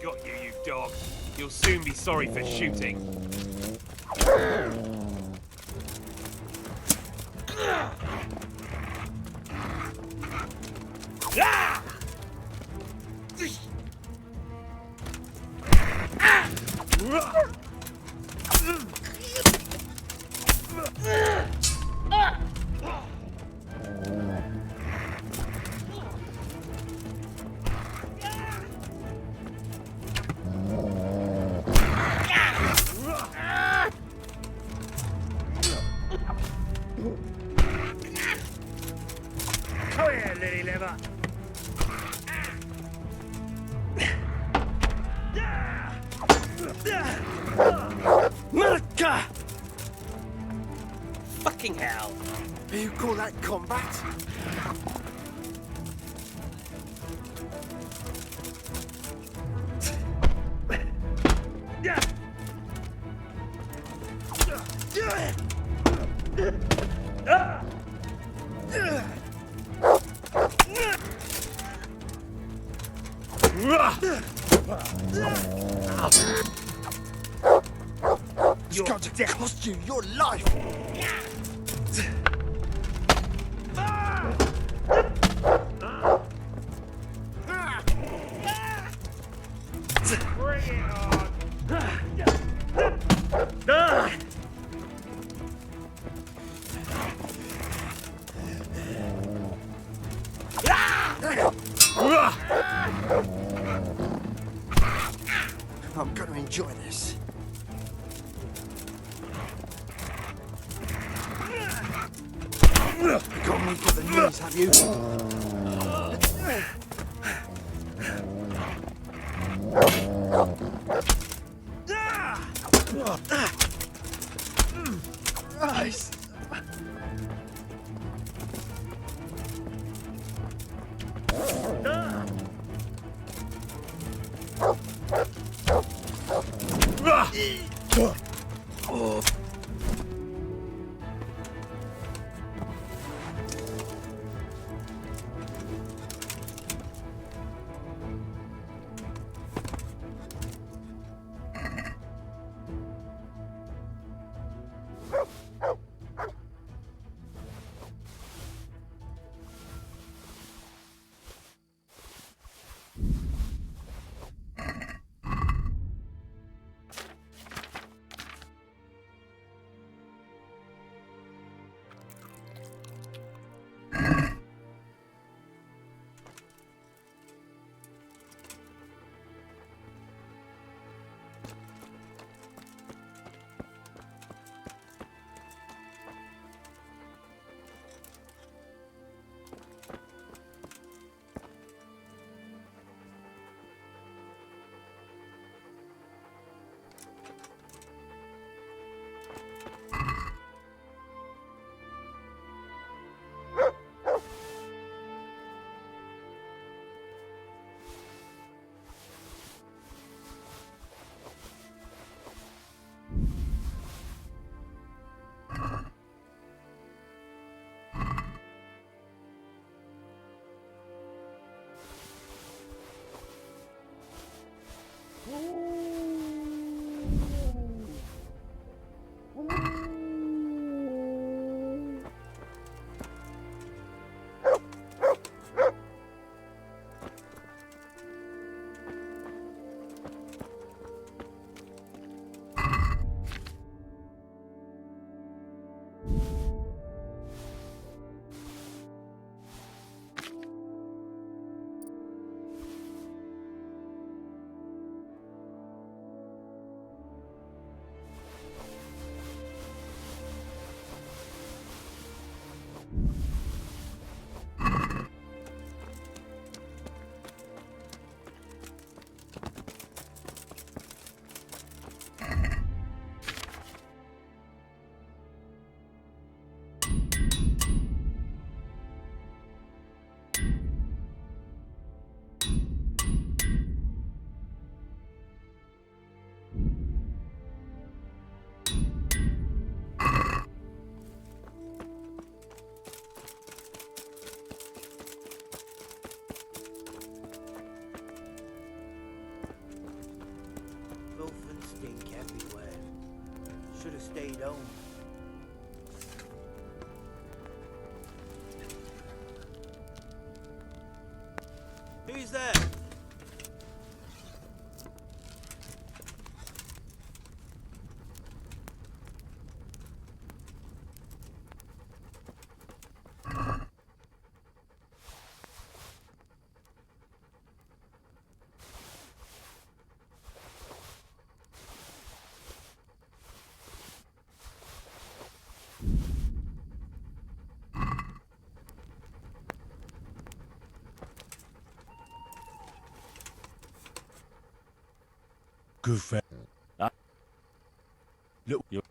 got you, you dog. You'll soon be sorry for shooting. Come here, lily liver. Marca! Fucking hell. You call that combat? It's got to cost you your life! Bring it on. I'm gonna enjoy this. You got me for the knees, have you? Nice. alone. Who's there? Good friend. Look, you.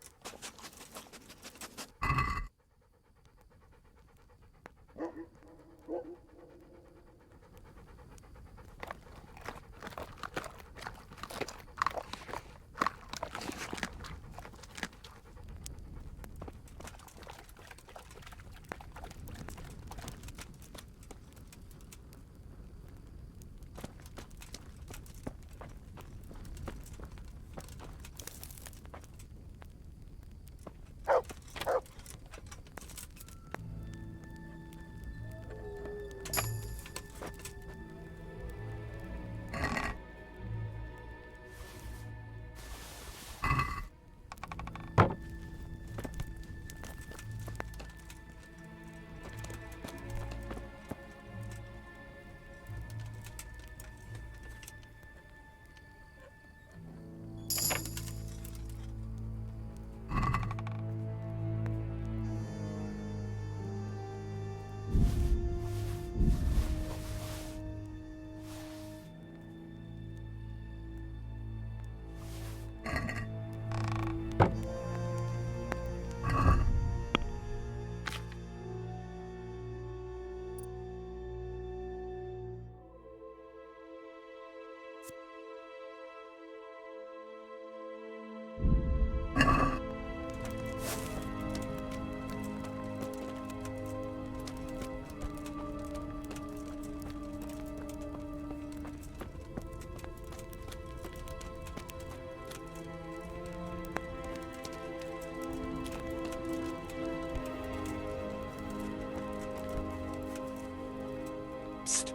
Psst.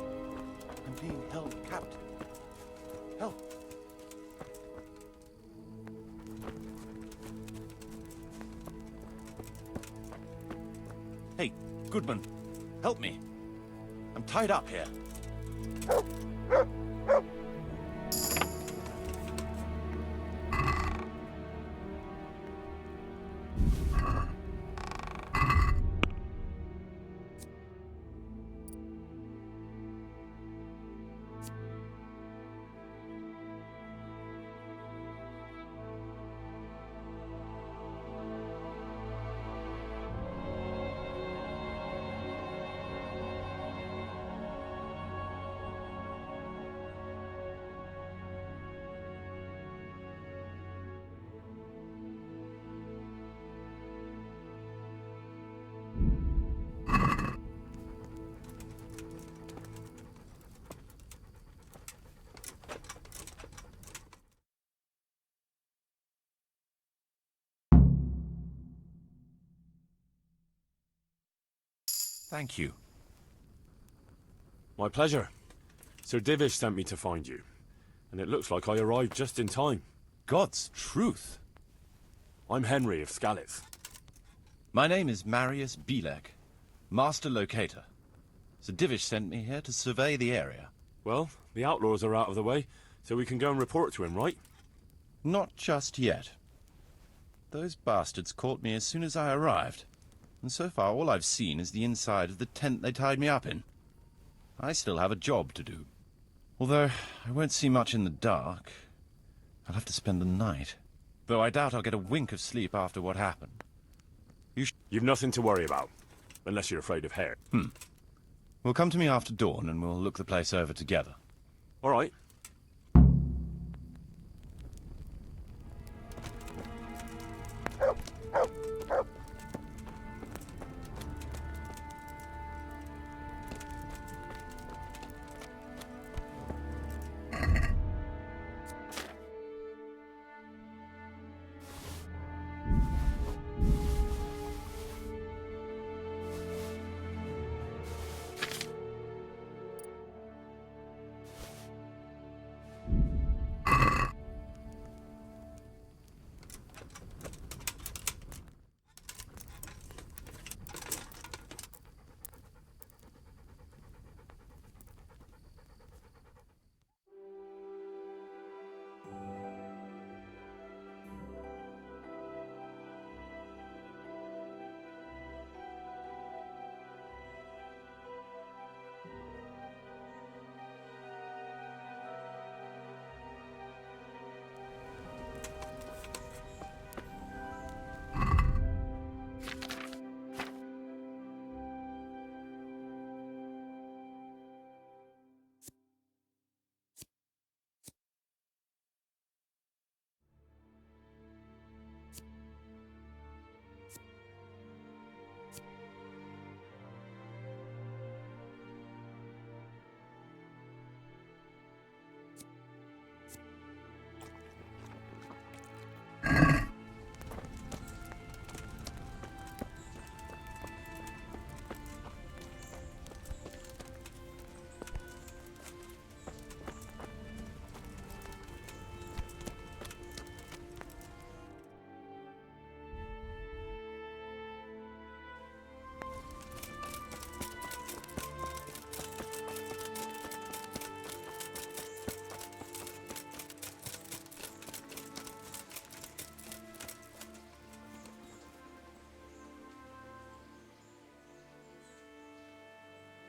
I'm being held captive. Help. Hey, Goodman, help me. I'm tied up here. Thank you. My pleasure. Sir Divish sent me to find you, and it looks like I arrived just in time. God's truth. I'm Henry of Skalitz. My name is Marius Bielek, Master Locator. Sir Divish sent me here to survey the area. Well, the outlaws are out of the way, so we can go and report to him, right? Not just yet. Those bastards caught me as soon as I arrived, and so far all I've seen is the inside of the tent they tied me up in. I still have a job to do. Although I won't see much in the dark, I'll have to spend the night. Though I doubt I'll get a wink of sleep after what happened. You've nothing to worry about, unless you're afraid of hair. Well, come to me after dawn and we'll look the place over together. All right.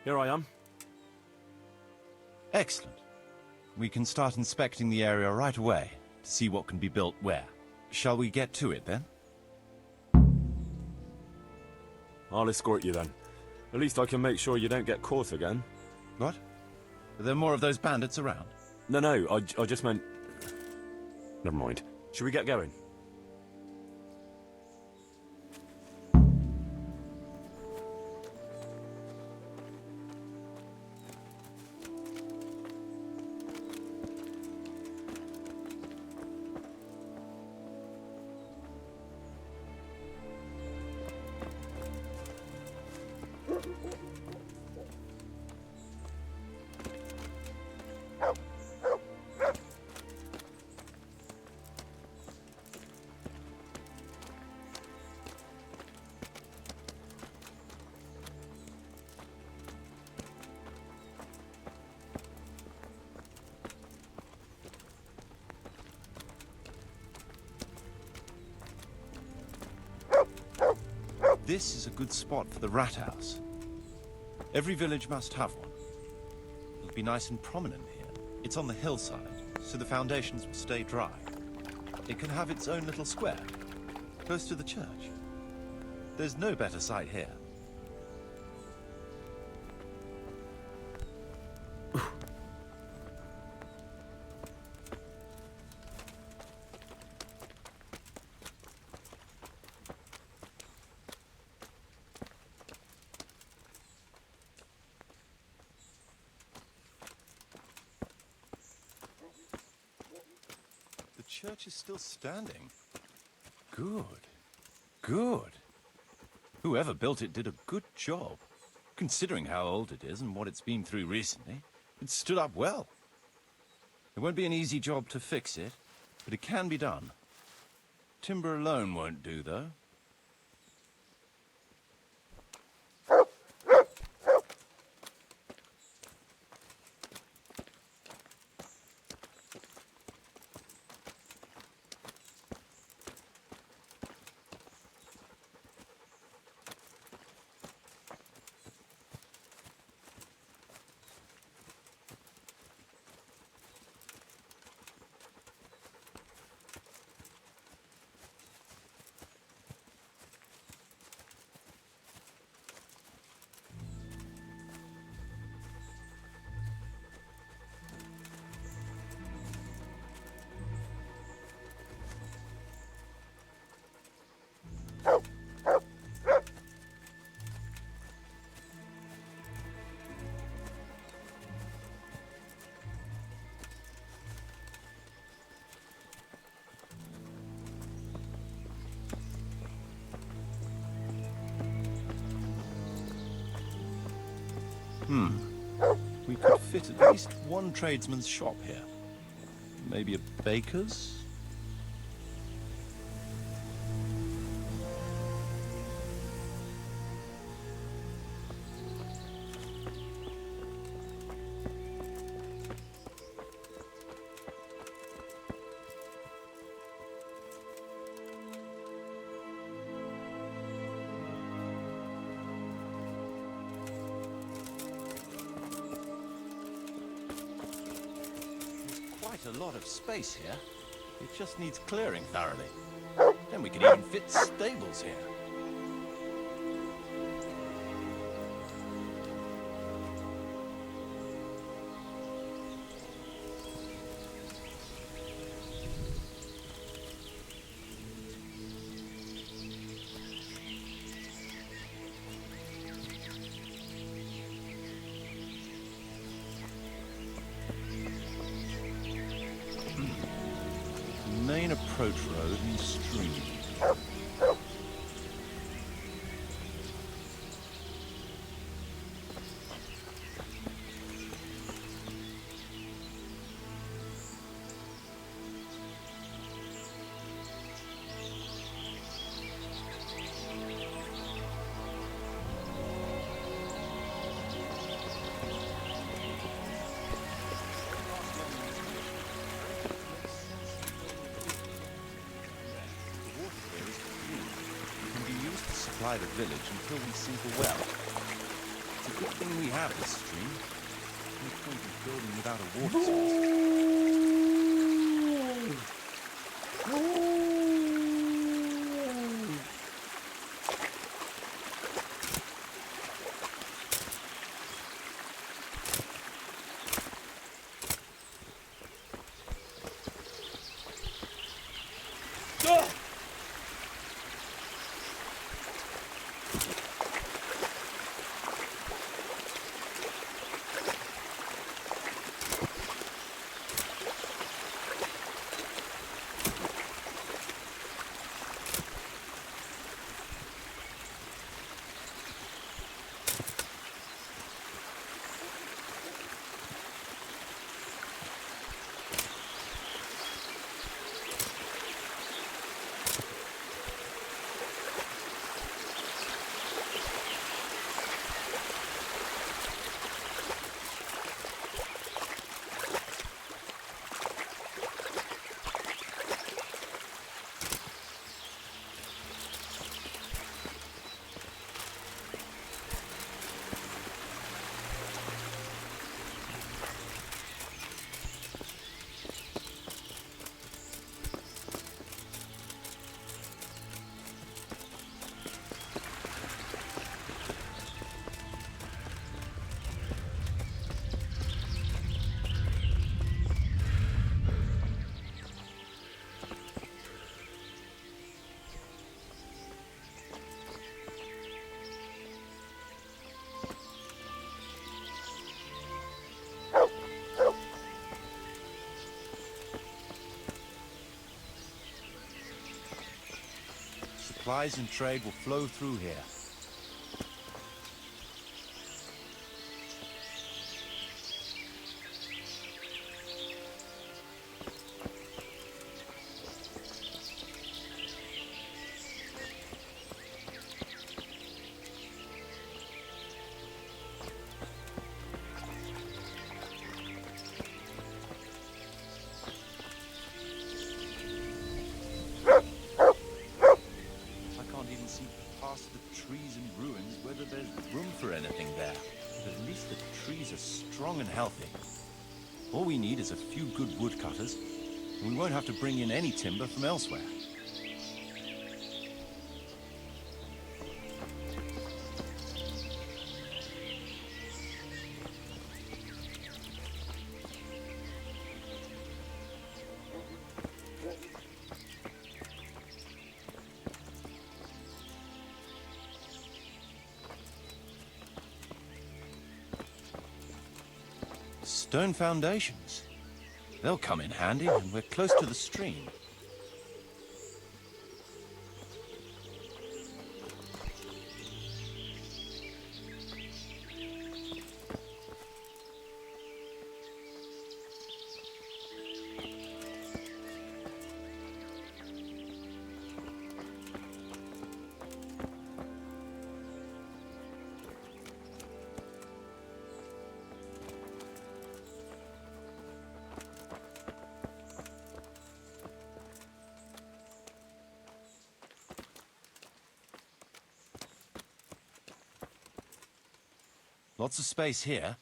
Here I am. Excellent. We can start inspecting the area right away to see what can be built where. Shall we get to it then? I'll escort you then. At least I can make sure you don't get caught again. What? Are there more of those bandits around? No, I just meant... Never mind. Should we get going? This is a good spot for the rat house. Every village must have one. It'll be nice and prominent here. It's on the hillside, so the foundations will stay dry. It can have its own little square, close to the church. There's no better site here. The church is still standing. Good. Good. Whoever built it did a good job. Considering how old it is and what it's been through recently, it stood up well. It won't be an easy job to fix it, but it can be done. Timber alone won't do, though. We could fit at least one tradesman's shop here. Maybe a baker's? A lot of space here. It just needs clearing thoroughly. Then we could even fit stables here. Main approach road and stream. Supply the village until we sink a well. It's a good thing we have this stream. No point in building without a water source. Supplies and trade will flow through here. Past the trees and ruins whether there's room for anything there. But at least the trees are strong and healthy. All we need is a few good woodcutters, and we won't have to bring in any timber from elsewhere. Stone foundations. They'll come in handy, and we're close to the stream. Lots of space here.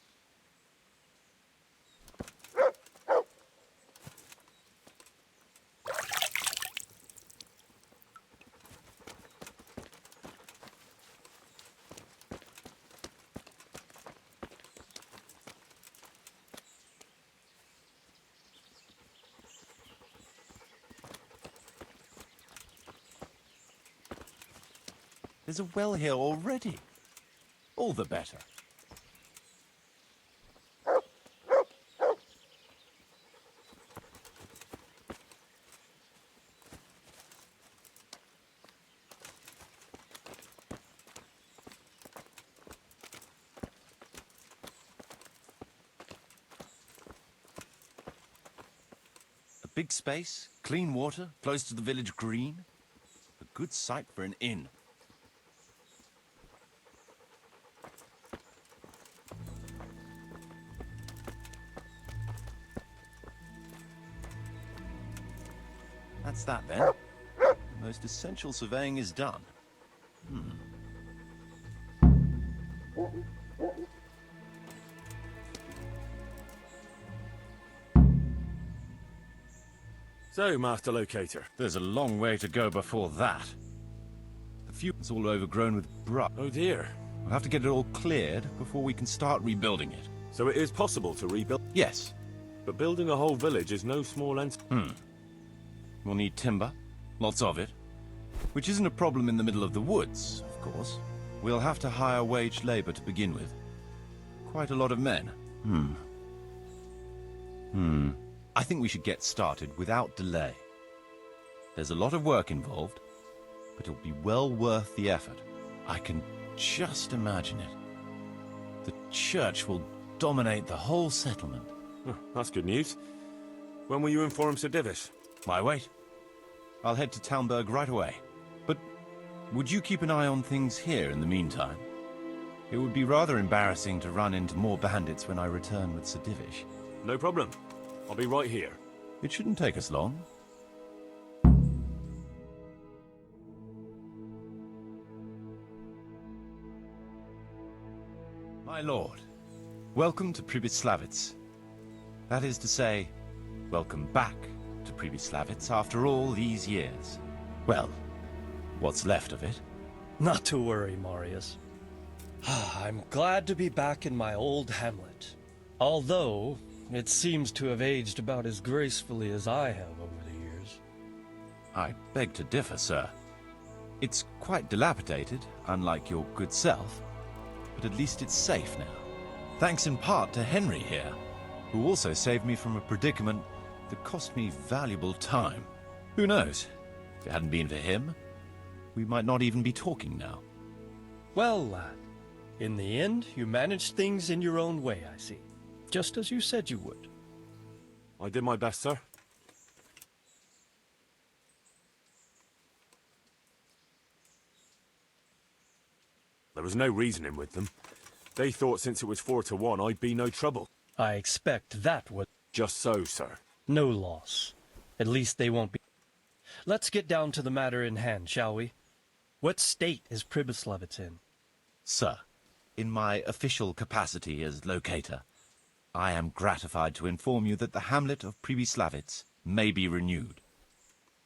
There's a well here already. All the better. Big space, clean water, close to the village green. A good site for an inn. That's that then. The most essential surveying is done. So, Master Locator. There's a long way to go before that. The future's all overgrown with brush. Oh dear. We'll have to get it all cleared before we can start rebuilding it. So it is possible to rebuild, Yes, but building a whole village is no small we'll need timber, lots of it, which isn't a problem in the middle of the woods, of course. We'll have to hire waged labor to begin with. Quite a lot of men. I think we should get started without delay. There's a lot of work involved, but it'll be well worth the effort. I can just imagine it. The church will dominate the whole settlement. That's good news. When will you inform Sir Divish? Why wait? I'll head to Talmberg right away. But would you keep an eye on things here in the meantime? It would be rather embarrassing to run into more bandits when I return with Sir Divish. No problem. I'll be right here. It shouldn't take us long. My lord, welcome to Pribyslavitz. That is to say, welcome back to Pribyslavitz after all these years. Well, what's left of it. Not to worry, Marius. I'm glad to be back in my old hamlet. Although, it seems to have aged about as gracefully as I have over the years. I beg to differ, sir. It's quite dilapidated, unlike your good self, but at least it's safe now. Thanks in part to Henry here, who also saved me from a predicament that cost me valuable time. Who knows? If it hadn't been for him, we might not even be talking now. Well, lad, in the end, you managed things in your own way, I see. Just as you said you would. I did my best, sir. There was no reasoning with them. They thought since it was 4-1, I'd be no trouble. I expect that was Just so, sir. no loss. At least they won't be. Let's get down to the matter in hand, shall we? What state is Pribyslavitz in? Sir, in my official capacity as locator, I am gratified to inform you that the hamlet of Pribyslavitz may be renewed.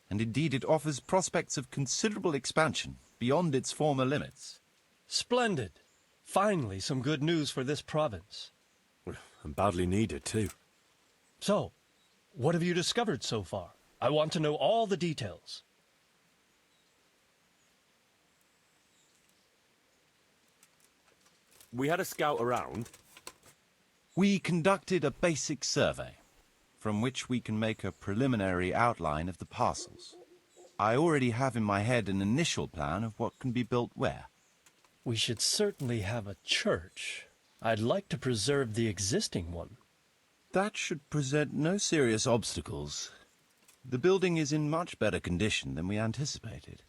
And indeed it offers prospects of considerable expansion beyond its former limits. Splendid. Finally, some good news for this province. And badly needed, too. So, what have you discovered so far? I want to know all the details. We had a scout around. We conducted a basic survey, from which we can make a preliminary outline of the parcels. I already have in my head an initial plan of what can be built where. We should certainly have a church. I'd like to preserve the existing one. That should present no serious obstacles. The building is in much better condition than we anticipated.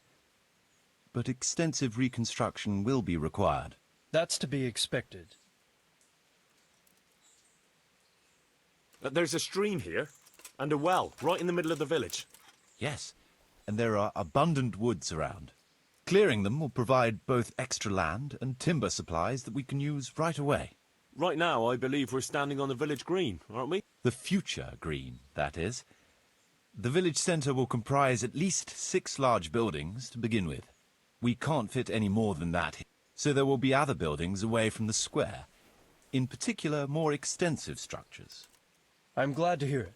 But extensive reconstruction will be required. That's to be expected. There's a stream here, and a well, right in the middle of the village. Yes, and there are abundant woods around. Clearing them will provide both extra land and timber supplies that we can use right away. Right now, I believe we're standing on the village green, aren't we? The future green, that is. The village centre will comprise at least 6 large buildings to begin with. We can't fit any more than that, so there will be other buildings away from the square. In particular, more extensive structures. I'm glad to hear it.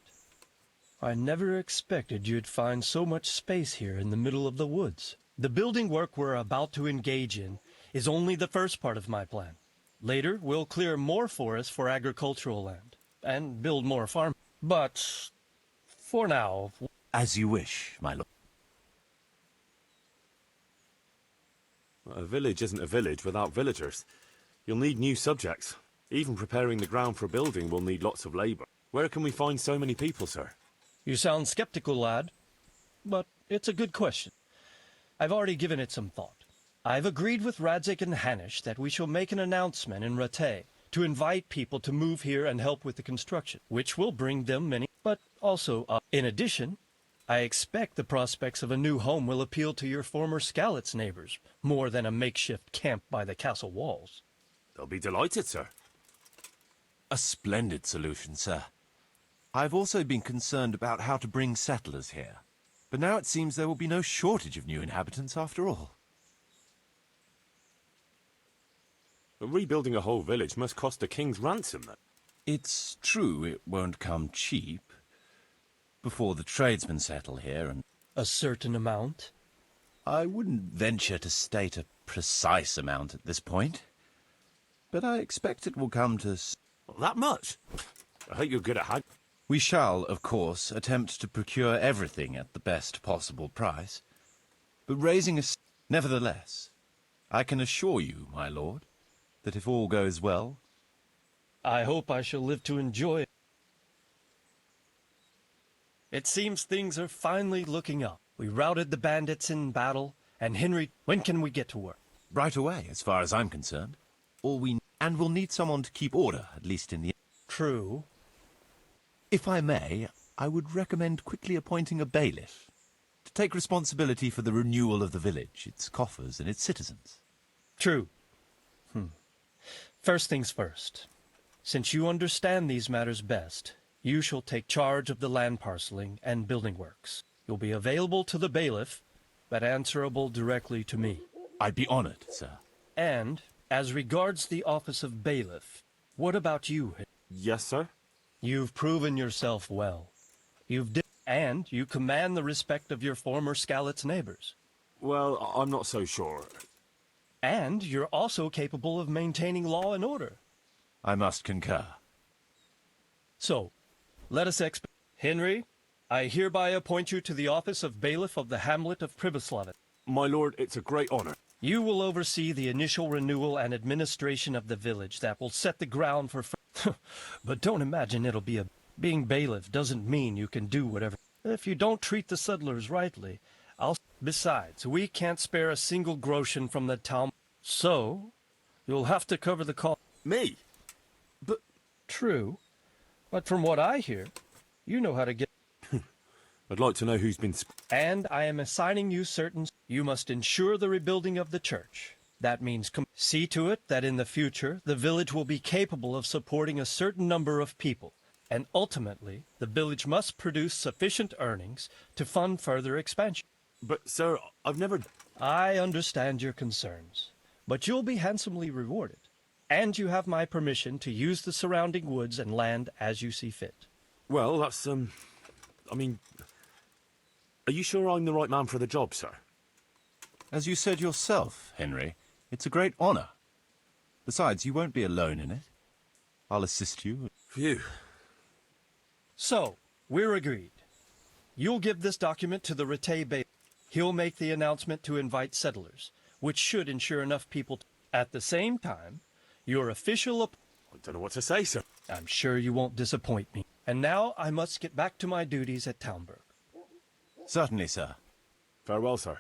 I never expected you'd find so much space here in the middle of the woods. The building work we're about to engage in is only the first part of my plan. Later, we'll clear more forest for agricultural land and build more farm. But for now... As you wish, my lord. A village isn't a village without villagers. You'll need new subjects. Even preparing the ground for building will need lots of labour. Where can we find so many people, sir? You sound skeptical, lad. But it's a good question. I've already given it some thought. I've agreed with Radzik and Hanish that we shall make an announcement in Rattay to invite people to move here and help with the construction, which will bring them many, but also, in addition, I expect the prospects of a new home will appeal to your former Skalitz neighbors, more than a makeshift camp by the castle walls. They'll be delighted, sir. A splendid solution, sir. I've also been concerned about how to bring settlers here. But now it seems there will be no shortage of new inhabitants after all. Rebuilding a whole village must cost a king's ransom, then. It's true it won't come cheap. Before the tradesmen settle here, and A certain amount? I wouldn't venture to state a precise amount at this point. But I expect it will come to... That much? I hope you're good at hag... We shall, of course, attempt to procure everything at the best possible price. But raising a... Nevertheless, I can assure you, my lord, that if all goes well... I hope I shall live to enjoy it. It seems things are finally looking up. We routed the bandits in battle, and Henry, when can we get to work? Right away, as far as I'm concerned. And we'll need someone to keep order, at least in the... True. If I may, I would recommend quickly appointing a bailiff to take responsibility for the renewal of the village, its coffers, and its citizens. True. First things first. Since you understand these matters best, you shall take charge of the land parceling and building works. You'll be available to the bailiff, but answerable directly to me. I'd be honored, sir. And, as regards the office of bailiff, what about you? Yes, sir? You've proven yourself well. And you command the respect of your former Skalitz neighbors. Well, I'm not so sure. And you're also capable of maintaining law and order. I must concur. So, let us Henry, I hereby appoint you to the office of bailiff of the hamlet of Pribyslavit. My lord, it's a great honor. You will oversee the initial renewal and administration of the village that will set the ground for... But don't imagine it'll be a... Being bailiff doesn't mean you can do whatever... If you don't treat the settlers rightly, I'll... Besides, we can't spare a single groschen from the town. So, you'll have to cover the cost. Me? But... True. But from what I hear, you know how to get... I'd like to know who's been... And I am assigning you certain... You must ensure the rebuilding of the church. That means see to it that in the future, the village will be capable of supporting a certain number of people. And ultimately, the village must produce sufficient earnings to fund further expansion. But, sir, I've never... I understand your concerns, but you'll be handsomely rewarded. And you have my permission to use the surrounding woods and land as you see fit. Well, that's, I mean... Are you sure I'm the right man for the job, sir? As you said yourself, Henry, it's a great honor. Besides, you won't be alone in it. I'll assist you. Phew. So, we're agreed. You'll give this document to the Rete Bay. He'll make the announcement to invite settlers, which should ensure enough people At the same time, your official... I don't know what to say, sir. I'm sure you won't disappoint me. And now I must get back to my duties at Townburg. Certainly, sir. Farewell, sir.